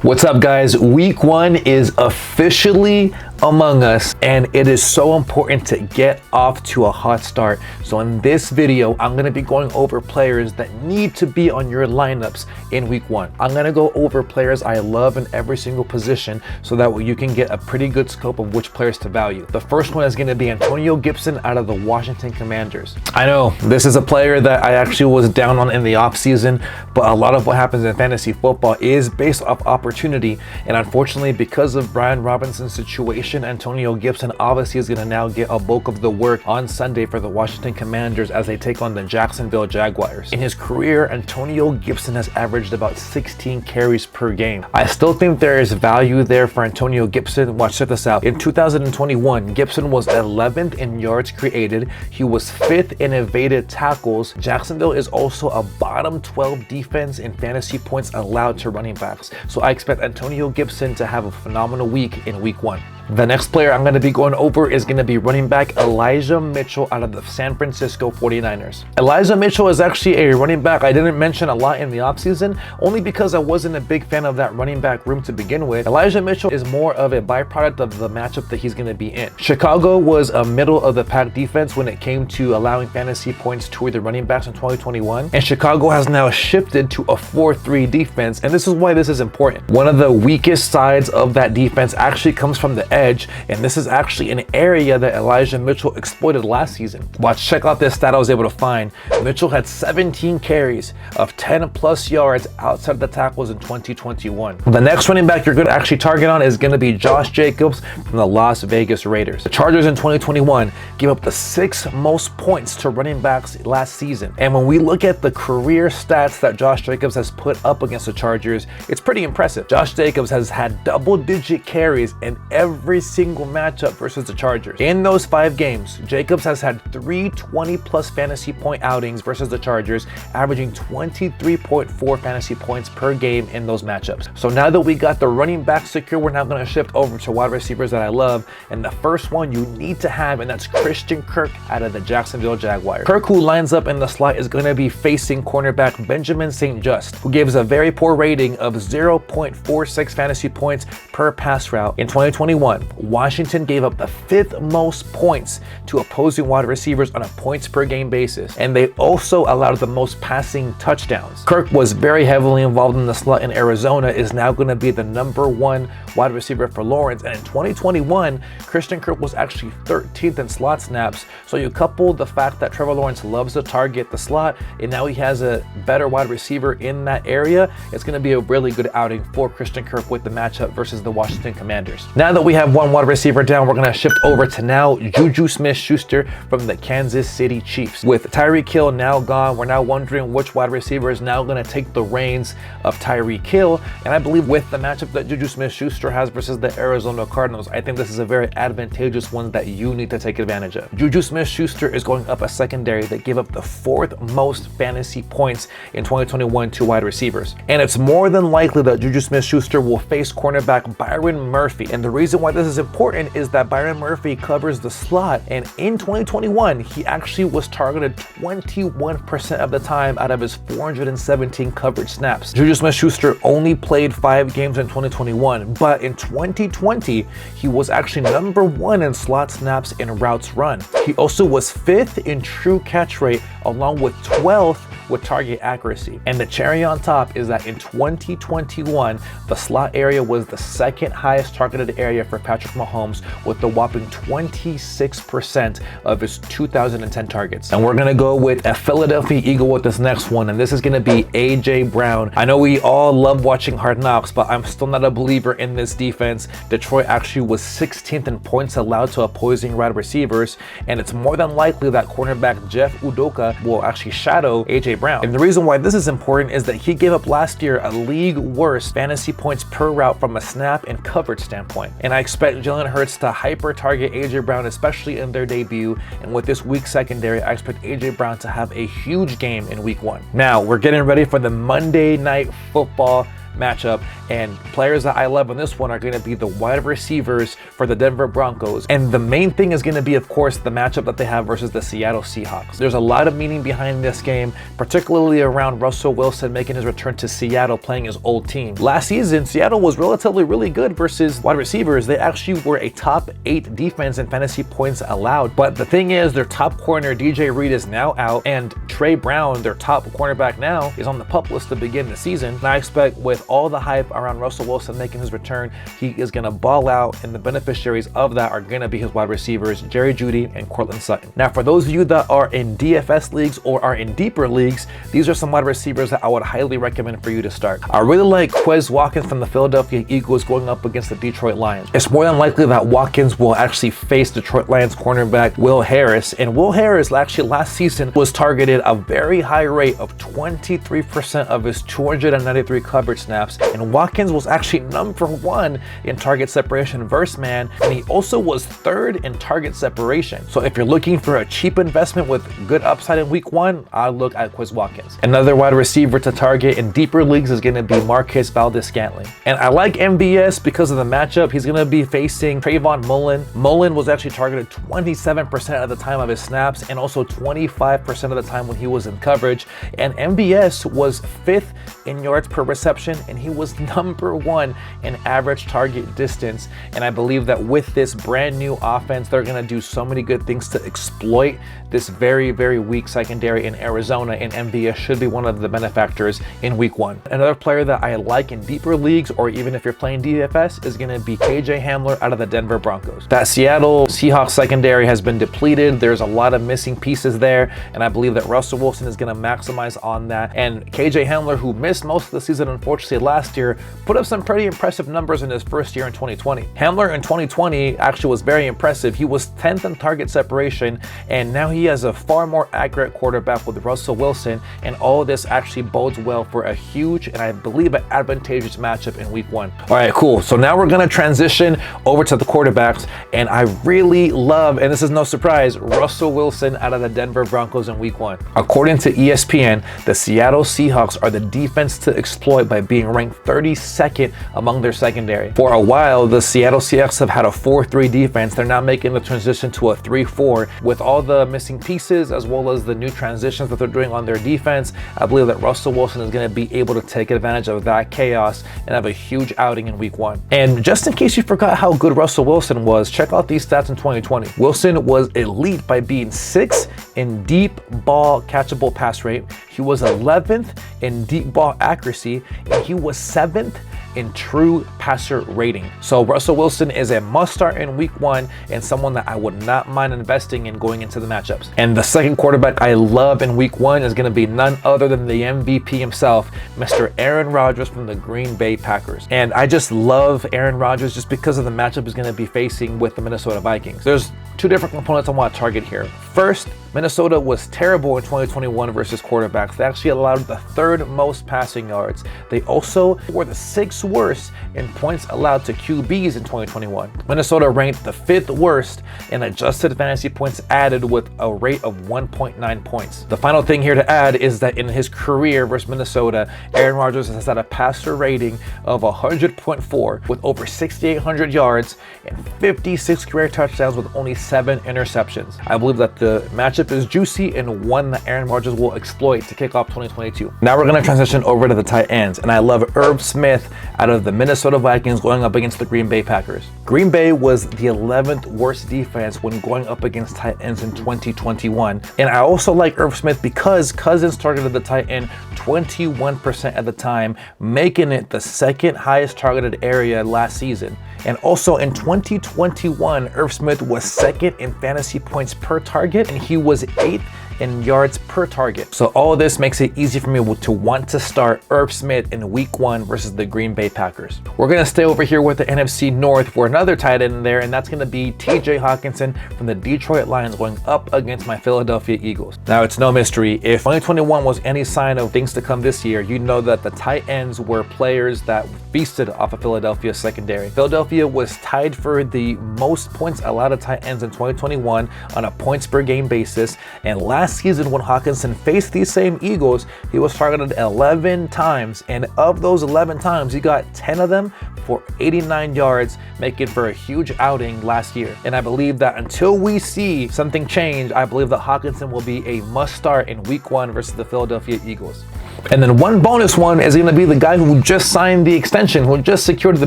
What's up, guys? Week 1 is officially among us, and it is so important to get off to a hot start. So in this video, I'm going to be going over players that need to be on your lineups in week 1. I'm going to go over players I love in every single position so that way you can get a pretty good scope of which players to value. The first one is going to be Antonio Gibson out of the Washington Commanders. I know this is a player that I actually was down on in the offseason, but a lot of what happens in fantasy football is based off opportunity, and unfortunately, because of Brian Robinson's situation, Antonio Gibson obviously is going to now get a bulk of the work on Sunday for the Washington Commanders as they take on the Jacksonville Jaguars. In his career, Antonio Gibson has averaged about 16 carries per game. I still think there is value there for Antonio Gibson. Watch, check this out. In 2021, Gibson was 11th in yards created. He was 5th in evaded tackles. Jacksonville is also a bottom 12 defense in fantasy points allowed to running backs. So I expect Antonio Gibson to have a phenomenal week in week 1. The next player I'm going to be going over is going to be running back Elijah Mitchell out of the San Francisco 49ers. Elijah Mitchell is actually a running back I didn't mention a lot in the offseason, only because I wasn't a big fan of that running back room to begin with. Elijah Mitchell is more of a byproduct of the matchup that he's going to be in. Chicago was a middle of the pack defense when it came to allowing fantasy points to the running backs in 2021, and Chicago has now shifted to a 4-3 defense, and this is why this is important. One of the weakest sides of that defense actually comes from the edge, and this is actually an area that Elijah Mitchell exploited last season. Watch, check out this stat I was able to find. Mitchell had 17 carries of 10 plus yards outside the tackles in 2021. The next running back you're going to actually target on is going to be Josh Jacobs from the Las Vegas Raiders. The Chargers in 2021 gave up the 6th most points to running backs last season, and when we look at the career stats that Josh Jacobs has put up against the Chargers, it's pretty impressive. Josh Jacobs has had double-digit carries in every single matchup versus the Chargers. In those 5 games, Jacobs has had 3 20-plus fantasy point outings versus the Chargers, averaging 23.4 fantasy points per game in those matchups. So now that we got the running back secure, we're now going to shift over to wide receivers that I love, and the first one you need to have, and that's Christian Kirk out of the Jacksonville Jaguars. Kirk, who lines up in the slot, is going to be facing cornerback Benjamin St. Just, who gives a very poor rating of 0.46 fantasy points per pass route. In 2021, Washington gave up the 5th most points to opposing wide receivers on a points per game basis, and they also allowed the most passing touchdowns. Kirk was very heavily involved in the slot in Arizona, is now going to be the #1 wide receiver for Lawrence, and in 2021, Christian Kirk was actually 13th in slot snaps. So you couple the fact that Trevor Lawrence loves to target the slot, and now he has a better wide receiver in that area, it's going to be a really good outing for Christian Kirk with the matchup versus the Washington Commanders. Now that we have one wide receiver down, we're going to shift over to now Juju Smith-Schuster from the Kansas City Chiefs. With Tyreek Hill now gone, we're now wondering which wide receiver is now going to take the reins of Tyreek Hill, and I believe with the matchup that Juju Smith-Schuster has versus the Arizona Cardinals, I think this is a very advantageous one that you need to take advantage of. Juju Smith-Schuster is going up a secondary that gave up the 4th most fantasy points in 2021 to wide receivers, and it's more than likely that Juju Smith-Schuster will face cornerback Byron Murphy, and the reason why this is important is that Byron Murphy covers the slot, and in 2021 he actually was targeted 21% of the time out of his 417 coverage snaps. Juju Smith-Schuster only played 5 games in 2021, but in 2020 he was actually #1 in slot snaps and routes run. He also was 5th in true catch rate, along with 12th with target accuracy. And the cherry on top is that in 2021, the slot area was the 2nd highest targeted area for Patrick Mahomes, with the whopping 26% of his 2010 targets. And we're gonna go with a Philadelphia Eagle with this next one, and this is gonna be A.J. Brown. I know we all love watching Hard Knocks, but I'm still not a believer in this defense. Detroit actually was 16th in points allowed to opposing wide receivers, and it's more than likely that cornerback Jeff Udoka will actually shadow A.J. Brown. And the reason why this is important is that he gave up last year a league worst fantasy points per route from a snap and coverage standpoint. And I expect Jalen Hurts to hyper target A.J. Brown, especially in their debut. And with this weak secondary, I expect A.J. Brown to have a huge game in week 1. Now we're getting ready for the Monday Night Football matchup. And players that I love in this one are going to be the wide receivers for the Denver Broncos. And the main thing is going to be, of course, the matchup that they have versus the Seattle Seahawks. There's a lot of meaning behind this game, particularly around Russell Wilson making his return to Seattle playing his old team. Last season, Seattle was relatively really good versus wide receivers. They actually were a top 8 defense in fantasy points allowed. But the thing is, their top corner, DJ Reed, is now out, and Trey Brown, their top cornerback now, is on the PUP list to begin the season. And I expect with all the hype around Russell Wilson making his return, he is going to ball out, and the beneficiaries of that are going to be his wide receivers, Jerry Jeudy and Courtland Sutton. Now, for those of you that are in DFS leagues or are in deeper leagues, these are some wide receivers that I would highly recommend for you to start. I really like Quez Watkins from the Philadelphia Eagles going up against the Detroit Lions. It's more than likely that Watkins will actually face Detroit Lions cornerback Will Harris, and Will Harris actually last season was targeted a very high rate of 23% of his 293 coverage snaps, and Watkins was actually number 1 in target separation versus man, and he also was 3rd in target separation. So if you're looking for a cheap investment with good upside in week 1, I'll look at Quez Watkins. Another wide receiver to target in deeper leagues is going to be Marques Valdes-Scatling. And I like MVS because of the matchup. He's going to be facing Trayvon Mullen. Mullen was actually targeted 27% of the time of his snaps and also 25% of the time when he was in coverage. And MVS was 5th in yards per reception, and he was number 1 in average target distance. And I believe that with this brand new offense, they're going to do so many good things to exploit this very, very weak secondary in Arizona, and MVS should be one of the benefactors in week 1. Another player that I like in deeper leagues, or even if you're playing DFS, is going to be KJ Hamler out of the Denver Broncos. That Seattle Seahawks secondary has been depleted. There's a lot of missing pieces there, and I believe that Russell Wilson is going to maximize on that. And KJ Hamler, who missed most of the season unfortunately last year, put up some pretty impressive numbers in his first year in 2020. Hamler in 2020 actually was very impressive. He was 10th in target separation, and now he has a far more accurate quarterback with Russell Wilson, and all of this actually bodes well for a huge and I believe an advantageous matchup in week 1. All right, cool. So now we're going to transition over to the quarterbacks, and I really love, and this is no surprise, Russell Wilson out of the Denver Broncos in week 1. According to ESPN, the Seattle Seahawks are the defense to exploit by being ranked 32nd among their secondary. For a while, the Seattle Seahawks have had a 4-3 defense. They're now making the transition to a 3-4 with all the missing pieces as well as the new transitions that they're doing on their defense. I believe that Russell Wilson is going to be able to take advantage of that chaos and have a huge outing in week 1. And just in case you forgot how good Russell Wilson was, check out these stats in 2020. Wilson was elite by being 6th in deep ball catchable pass rate. He was 11th in deep ball accuracy, and he was 7th in true passer rating. So Russell Wilson is a must start in week 1 and someone that I would not mind investing in going into the matchups. And the second quarterback I love in week 1 is going to be none other than the MVP himself, Mr. Aaron Rodgers from the Green Bay Packers. And I just love Aaron Rodgers just because of the matchup he's going to be facing with the Minnesota Vikings. There's 2 different components I want to target here. First, Minnesota was terrible in 2021 versus quarterbacks. They actually allowed the 3rd most passing yards. They also were the 6th worst in points allowed to QBs in 2021. Minnesota ranked the 5th worst in adjusted fantasy points added with a rate of 1.9 points. The final thing here to add is that in his career versus Minnesota, Aaron Rodgers has had a passer rating of 100.4 with over 6,800 yards and 56 career touchdowns with only 7 interceptions. I believe that the matchup is juicy and one that Aaron Rodgers will exploit to kick off 2022. Now we're going to transition over to the tight ends, and I love Irv Smith out of the Minnesota Vikings going up against the Green Bay Packers. Green Bay was the 11th worst defense when going up against tight ends in 2021. And I also like Irv Smith because Cousins targeted the tight end 21% at the time, making it the 2nd highest targeted area last season. And also in 2021, Irv Smith was 2nd in fantasy points per target, and he was 8th in yards per target. So all of this makes it easy for me to want to start Irv Smith in week 1 versus the Green Bay Packers. We're going to stay over here with the NFC North for another tight end in there, and that's going to be TJ Hockenson from the Detroit Lions going up against my Philadelphia Eagles. Now, it's no mystery. If 2021 was any sign of things to come this year, you know that the tight ends were players that feasted off of Philadelphia's secondary. Philadelphia was tied for the most points allowed to tight ends in 2021 on a points per game basis, and last last season when Hockenson faced these same Eagles, he was targeted 11 times, and of those 11 times, he got 10 of them for 89 yards, making for a huge outing last year. And I believe that until we see something change, I believe that Hockenson will be a must start in week 1 versus the Philadelphia Eagles. And then one bonus one is going to be the guy who just signed the extension, who just secured the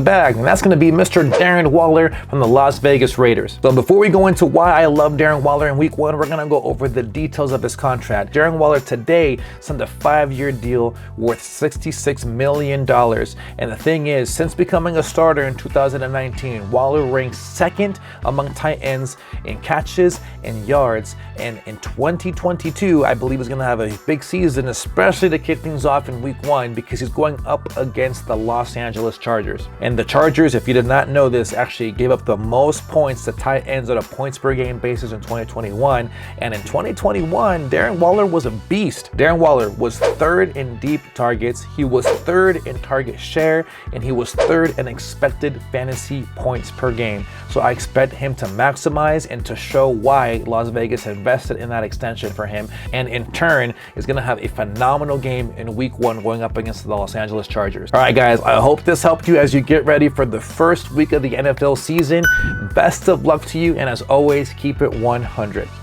bag, and that's going to be Mr. Darren Waller from the Las Vegas Raiders. So before we go into why I love Darren Waller in week 1, we're going to go over the details of his contract. Darren Waller today signed a 5-year deal worth $66 million. And the thing is, since becoming a starter in 2019, Waller ranks second among tight ends in catches and yards. And in 2022, I believe he's going to have a big season, especially to kick things off in week 1, because he's going up against the Los Angeles Chargers. And the Chargers, if you did not know this, actually gave up the most points to tight ends on a points per game basis in 2021. And in 2021, Darren Waller was a beast. Darren Waller was 3rd in deep targets, he was 3rd in target share, and he was 3rd in expected fantasy points per game. So I expect him to maximize and to show why Las Vegas invested in that extension for him, and in turn is going to have a phenomenal game in week 1 going up against the Los Angeles Chargers. All right, guys, I hope this helped you as you get ready for the first week of the NFL season. Best of luck to you, and as always, keep it 100.